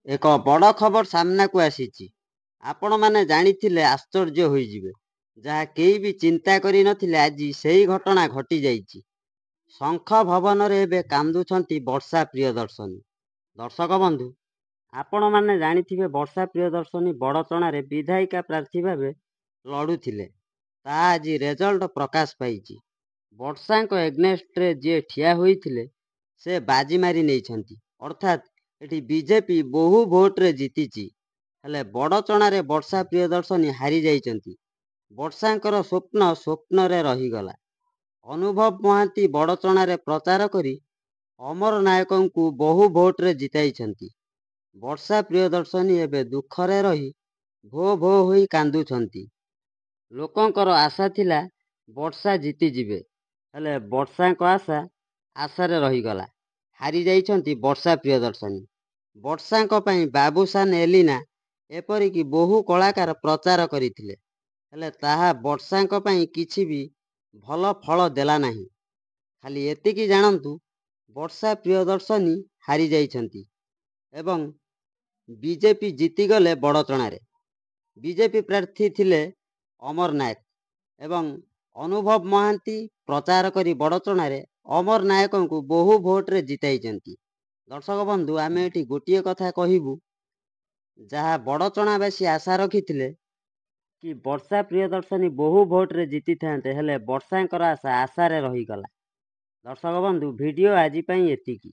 ଏକ ବଡ଼ ଖବର ସାମ୍ନାକୁ ଆସିଛି। ଆପଣମାନେ ଜାଣିଥିଲେ ଆଶ୍ଚର୍ଯ୍ୟ ହୋଇଯିବେ। ଯାହା କେହି ବି ଚିନ୍ତା କରିନଥିଲେ ଆଜି ସେହି ଘଟଣା ଘଟିଯାଇଛି। ଶଙ୍ଖ ଭବନରେ ଏବେ କାନ୍ଦୁଛନ୍ତି ବର୍ଷା ପ୍ରିୟଦର୍ଶିନୀ। ଦର୍ଶକ ବନ୍ଧୁ, ଆପଣମାନେ ଜାଣିଥିବେ ବର୍ଷା ପ୍ରିୟଦର୍ଶିନୀ ବଡ଼ଚଣାରେ ବିଧାୟିକା ପ୍ରାର୍ଥୀ ଭାବେ ଲଢ଼ୁଥିଲେ। ତାହା ଆଜି ରେଜଲ୍ଟ ପ୍ରକାଶ ପାଇଛି। ବର୍ଷାଙ୍କ ଏଗନେଷ୍ଟରେ ଯିଏ ଠିଆ ହୋଇଥିଲେ ସେ ବାଜି ମାରି ନେଇଛନ୍ତି। ଅର୍ଥାତ୍ ଏଠି ବିଜେପି ବହୁ ଭୋଟରେ ଜିତିଛି। ହେଲେ ବଡ଼ଚଣାରେ ବର୍ଷା ପ୍ରିୟଦର୍ଶିନୀ ହାରି ଯାଇଛନ୍ତି। ବର୍ଷାଙ୍କର ସ୍ୱପ୍ନ ସ୍ୱପ୍ନରେ ରହିଗଲା। ଅନୁଭବ ମହାନ୍ତି ବଡ଼ଚଣାରେ ପ୍ରଚାର କରି ଅମର ନାୟକଙ୍କୁ ବହୁ ଭୋଟରେ ଜିତାଇଛନ୍ତି। ବର୍ଷା ପ୍ରିୟଦର୍ଶିନୀ ଏବେ ଦୁଃଖରେ ରହି ଭୋ ଭୋ ହୋଇ କାନ୍ଦୁଛନ୍ତି। ଲୋକଙ୍କର ଆଶା ଥିଲା ବର୍ଷା ଜିତିଯିବେ। ହେଲେ ବର୍ଷାଙ୍କ ଆଶାରେ ରହିଗଲା। ହାରି ଯାଇଛନ୍ତି ବର୍ଷା ପ୍ରିୟଦର୍ଶିନୀ। ବର୍ଷାଙ୍କ ପାଇଁ ବାବୁସାନ ଏଲିନା ଏପରିକି ବହୁ କଳାକାର ପ୍ରଚାର କରିଥିଲେ। ହେଲେ ତାହା ବର୍ଷାଙ୍କ ପାଇଁ କିଛି ବି ଭଲ ଫଳ ଦେଲା ନାହିଁ। ଖାଲି ଏତିକି ଜାଣନ୍ତୁ, ବର୍ଷା ପ୍ରିୟଦର୍ଶିନୀ ହାରି ଯାଇଛନ୍ତି ଏବଂ ବିଜେପି ଜିତିଗଲେ ବଡ଼ଚଣାରେ। ବିଜେପି ପ୍ରାର୍ଥୀ ଥିଲେ ଅମର ନାୟକ ଏବଂ ଅନୁଭବ ମହାନ୍ତି ପ୍ରଚାର କରି ବଡ଼ଚଣାରେ ଅମର ନାୟକଙ୍କୁ ବହୁ ଭୋଟରେ ଜିତାଇଛନ୍ତି। ଦର୍ଶକ ବନ୍ଧୁ, ଆମେ ଏଠି ଗୋଟିଏ କଥା କହିବୁ, ଯାହା ବଡ଼ଚଣାବାସୀ ଆଶା ରଖିଥିଲେ କି ବର୍ଷା ପ୍ରିୟଦର୍ଶିନୀ ବହୁ ଭୋଟରେ ଜିତିଥାନ୍ତେ, ହେଲେ ବର୍ଷାଙ୍କର ଆଶାରେ ରହିଗଲା। ଦର୍ଶକ ବନ୍ଧୁ, ଭିଡ଼ିଓ ଆଜି ପାଇଁ ଏତିକି।